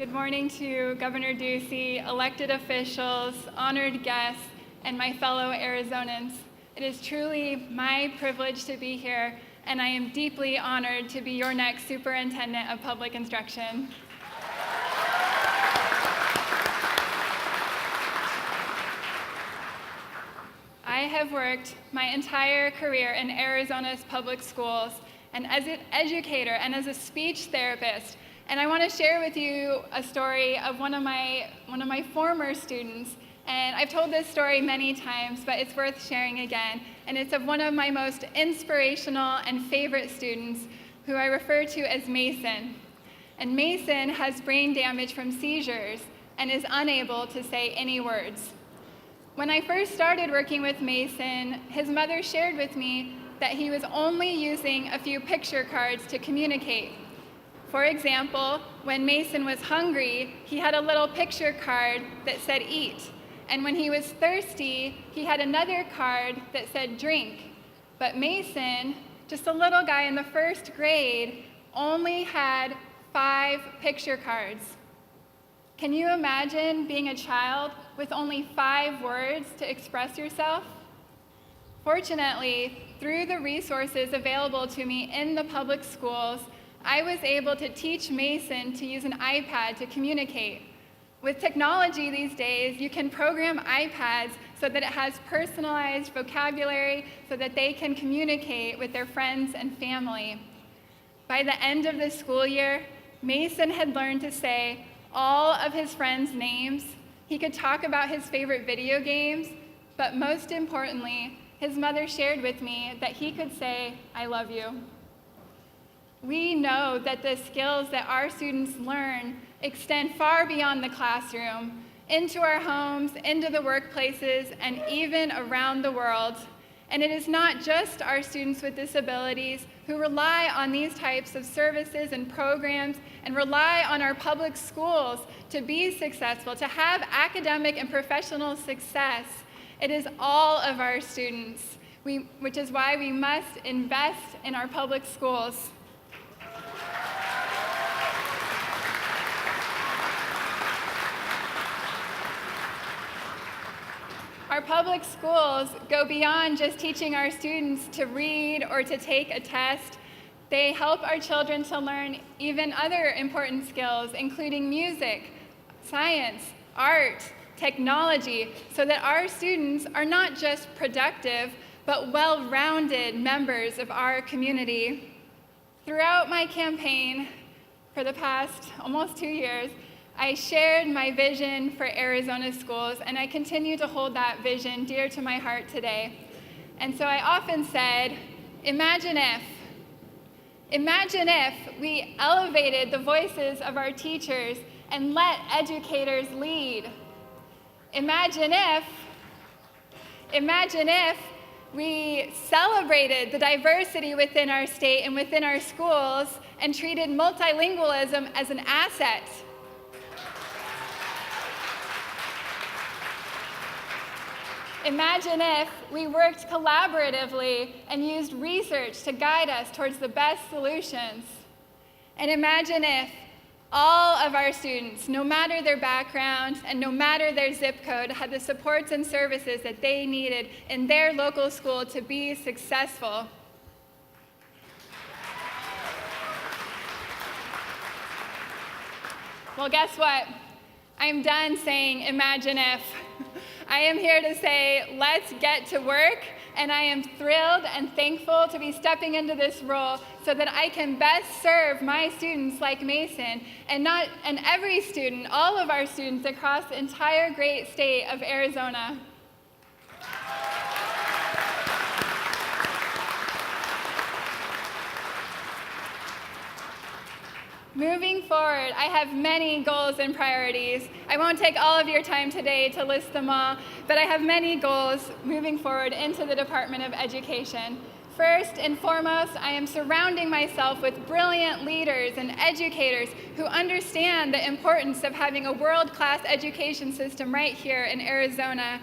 Good morning to Governor Ducey, elected officials, honored guests, and my fellow Arizonans. It is truly my privilege to be here, and I am deeply honored to be your next Superintendent of Public Instruction. I have worked my entire career in Arizona's public schools, and as an educator and as a speech therapist. And I want to share with you a story of one of my former students. And I've told this story many times, but it's worth sharing again. And it's of one of my most inspirational and favorite students, who I refer to as Mason. And Mason has brain damage from seizures and is unable to say any words. When I first started working with Mason, his mother shared with me that he was only using a few picture cards to communicate. For example, when Mason was hungry, he had a little picture card that said eat. And when he was thirsty, he had another card that said drink. But Mason, just a little guy in the first grade, only had 5 picture cards. Can you imagine being a child with only 5 words to express yourself? Fortunately, through the resources available to me in the public schools, I was able to teach Mason to use an iPad to communicate. With technology these days, you can program iPads so that it has personalized vocabulary so that they can communicate with their friends and family. By the end of the school year, Mason had learned to say all of his friends' names. He could talk about his favorite video games, but most importantly, his mother shared with me that he could say, "I love you." We know that the skills that our students learn extend far beyond the classroom, into our homes, into the workplaces, and even around the world. And it is not just our students with disabilities who rely on these types of services and programs and rely on our public schools to be successful, to have academic and professional success. It is all of our students, which is why we must invest in our public schools. Our public schools go beyond just teaching our students to read or to take a test. They help our children to learn even other important skills, including music, science, art, technology, so that our students are not just productive, but well-rounded members of our community. Throughout my campaign for the past almost 2 years, I shared my vision for Arizona schools, and I continue to hold that vision dear to my heart today. And so I often said, imagine if we elevated the voices of our teachers and let educators lead. Imagine if we celebrated the diversity within our state and within our schools and treated multilingualism as an asset. Imagine if we worked collaboratively and used research to guide us towards the best solutions. And imagine if all of our students, no matter their background and no matter their zip code, had the supports and services that they needed in their local school to be successful. Well, guess what? I'm done saying imagine if. I am here to say, let's get to work, and I am thrilled and thankful to be stepping into this role so that I can best serve my students like Mason, and every student, all of our students across the entire great state of Arizona. Moving forward, I have many goals and priorities. I won't take all of your time today to list them all, but I have many goals moving forward into the Department of Education. First and foremost, I am surrounding myself with brilliant leaders and educators who understand the importance of having a world-class education system right here in Arizona.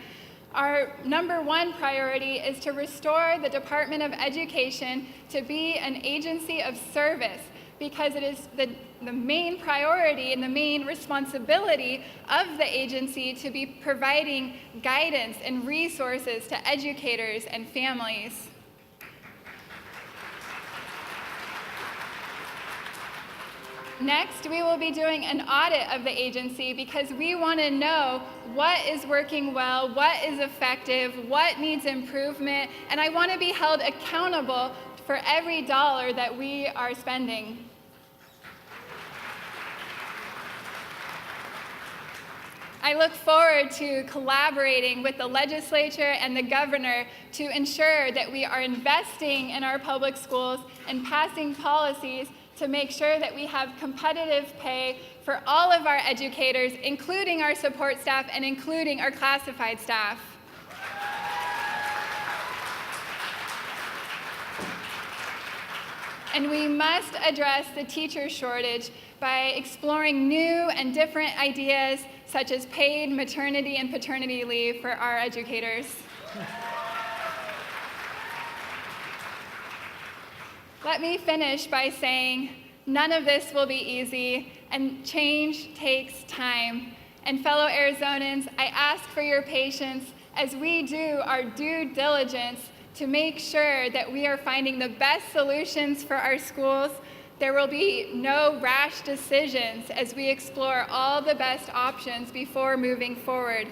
Our number one priority is to restore the Department of Education to be an agency of service, because it is the main priority and the main responsibility of the agency to be providing guidance and resources to educators and families. Next, we will be doing an audit of the agency because we want to know what is working well, what is effective, what needs improvement, and I want to be held accountable for every dollar that we are spending. I look forward to collaborating with the legislature and the governor to ensure that we are investing in our public schools and passing policies to make sure that we have competitive pay for all of our educators, including our support staff and including our classified staff. And we must address the teacher shortage by exploring new and different ideas such as paid maternity and paternity leave for our educators. Let me finish by saying none of this will be easy, and change takes time. And fellow Arizonans, I ask for your patience as we do our due diligence to make sure that we are finding the best solutions for our schools. There will be no rash decisions as we explore all the best options before moving forward.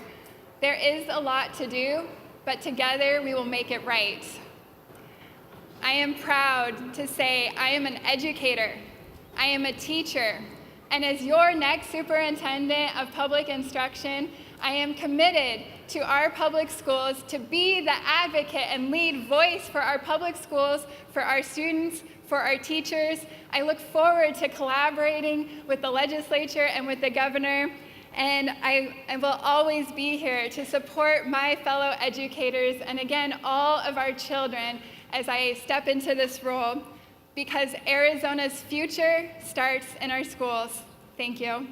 There is a lot to do, but together we will make it right. I am proud to say I am an educator, I am a teacher, and as your next superintendent of public instruction, I am committed to our public schools to be the advocate and lead voice for our public schools, for our students, for our teachers. I look forward to collaborating with the legislature and with the governor, and I will always be here to support my fellow educators and again, all of our children as I step into this role, because Arizona's future starts in our schools. Thank you.